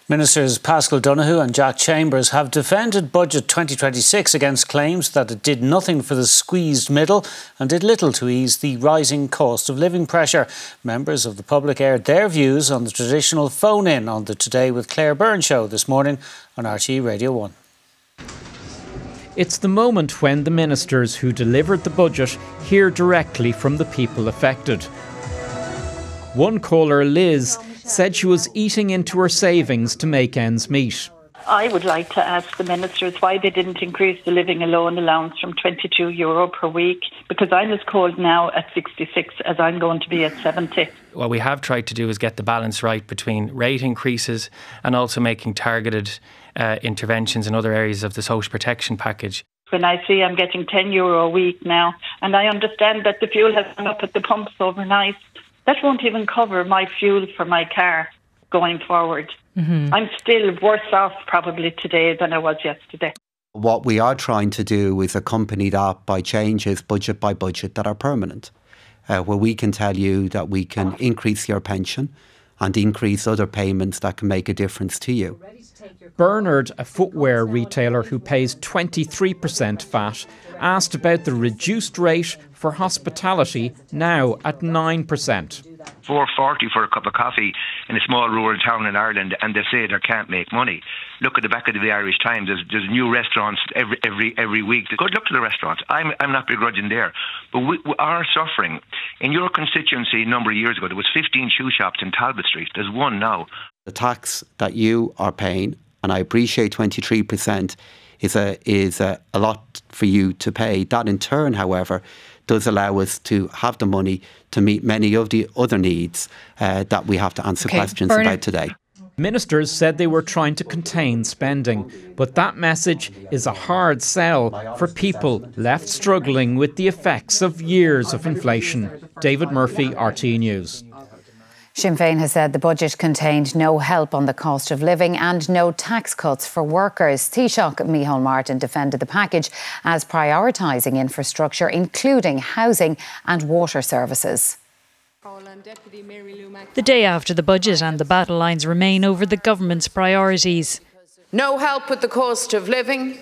Ministers Paschal Donohoe and Jack Chambers have defended Budget 2026 against claims that it did nothing for the squeezed middle and did little to ease the rising cost of living pressure. Members of the public aired their views on the traditional phone-in on the Today with Claire Byrne show this morning on RTE Radio 1. It's the moment when the ministers who delivered the budget hear directly from the people affected. One caller, Liz, said she was eating into her savings to make ends meet. I would like to ask the ministers why they didn't increase the living alone allowance from €22 per week, because I'm as cold now at 66 as I'm going to be at 70. What we have tried to do is get the balance right between rate increases and also making targeted interventions in other areas of the social protection package. When I see I'm getting €10 a week now, and I understand that the fuel has gone up at the pumps overnight, that won't even cover my fuel for my car going forward. I'm still worse off probably today than I was yesterday. What we are trying to do is accompany that by changes budget by budget that are permanent, where we can tell you that we can increase your pension and increase other payments that can make a difference to you. Bernard, a footwear retailer who pays 23% VAT, asked about the reduced rate for hospitality, now at 9%. $4.40 for a cup of coffee in a small rural town in Ireland, and they say they can't make money. Look at the back of the Irish Times. There's new restaurants every week. Good luck to the restaurants. I'm not begrudging there, but we are suffering. In your constituency, a number of years ago, there was 15 shoe shops in Talbot Street. There's one now. The tax that you are paying, and I appreciate 23% is a lot for you to pay. That in turn, however, does allow us to have the money to meet many of the other needs that we have to answer questions about today. Ministers said they were trying to contain spending, but that message is a hard sell for people left struggling with the effects of years of inflation. David Murphy, RTE News. Sinn Féin has said the budget contained no help on the cost of living and no tax cuts for workers. Taoiseach Micheál Martin defended the package as prioritising infrastructure, including housing and water services. The day after the budget and the battle lines remain over the government's priorities. No help with the cost of living,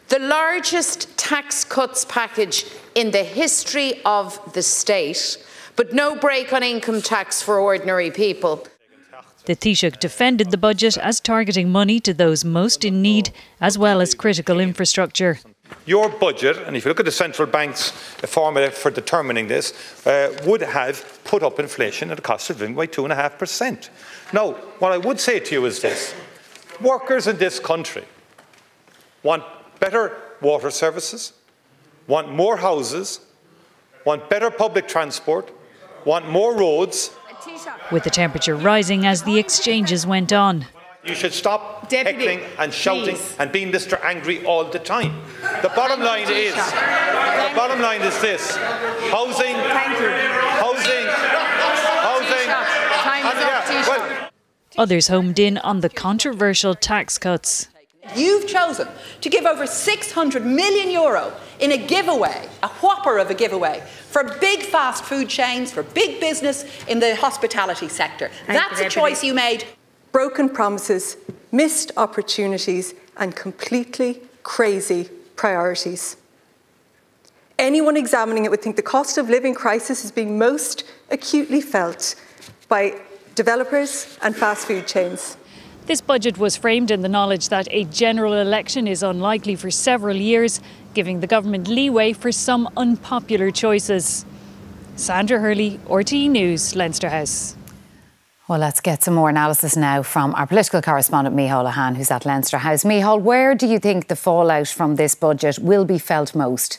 the largest tax cuts package in the history of the state, but no break on income tax for ordinary people. The Taoiseach defended the budget as targeting money to those most in need, as well as critical infrastructure. Your budget, and if you look at the central bank's formula for determining this, would have put up inflation and the cost of living by 2.5%. Now, what I would say to you is this. Workers in this country want better water services, want more houses, want better public transport, want more roads. With the temperature rising as the exchanges went on. You should stop heckling and shouting and being Mr. Angry all the time. The bottom line is this: housing. Others homed in on the controversial tax cuts. You've chosen to give over €600 million in a giveaway, a whopper of a giveaway, for big fast food chains, for big business in the hospitality sector. That's a choice you made. Broken promises, missed opportunities and completely crazy priorities. Anyone examining it would think the cost of living crisis is being most acutely felt by developers and fast food chains. This budget was framed in the knowledge that a general election is unlikely for several years, giving the government leeway for some unpopular choices. Sandra Hurley, RTE News, Leinster House. Well, let's get some more analysis now from our political correspondent Micheál Lehane, who's at Leinster House. Micheál, where do you think the fallout from this budget will be felt most?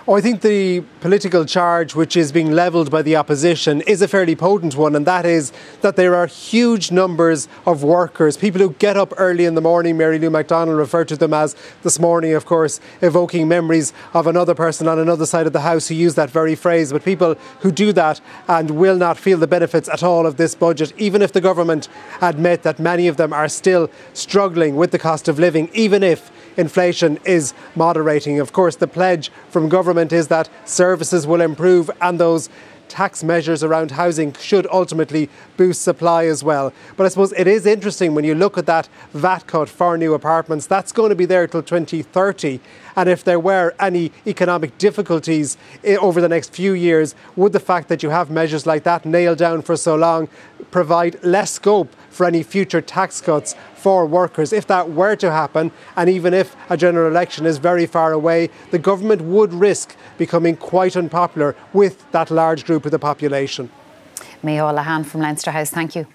Oh, I think the political charge which is being levelled by the opposition is a fairly potent one, and that is that there are huge numbers of workers, people who get up early in the morning. Mary Lou McDonald referred to them as, this morning, of course, evoking memories of another person on another side of the house who used that very phrase. But people who do that and will not feel the benefits at all of this budget, even if the government admit that many of them are still struggling with the cost of living, even if inflation is moderating. Of course, the pledge from government is that services will improve and those tax measures around housing should ultimately boost supply as well. But I suppose it is interesting when you look at that VAT cut for new apartments. That's going to be there till 2030. And if there were any economic difficulties over the next few years, would the fact that you have measures like that nailed down for so long provide less scope for any future tax cuts for workers? If that were to happen, and even if a general election is very far away, the government would risk becoming quite unpopular with that large group of the population. Micheál Lehane from Leinster House, thank you.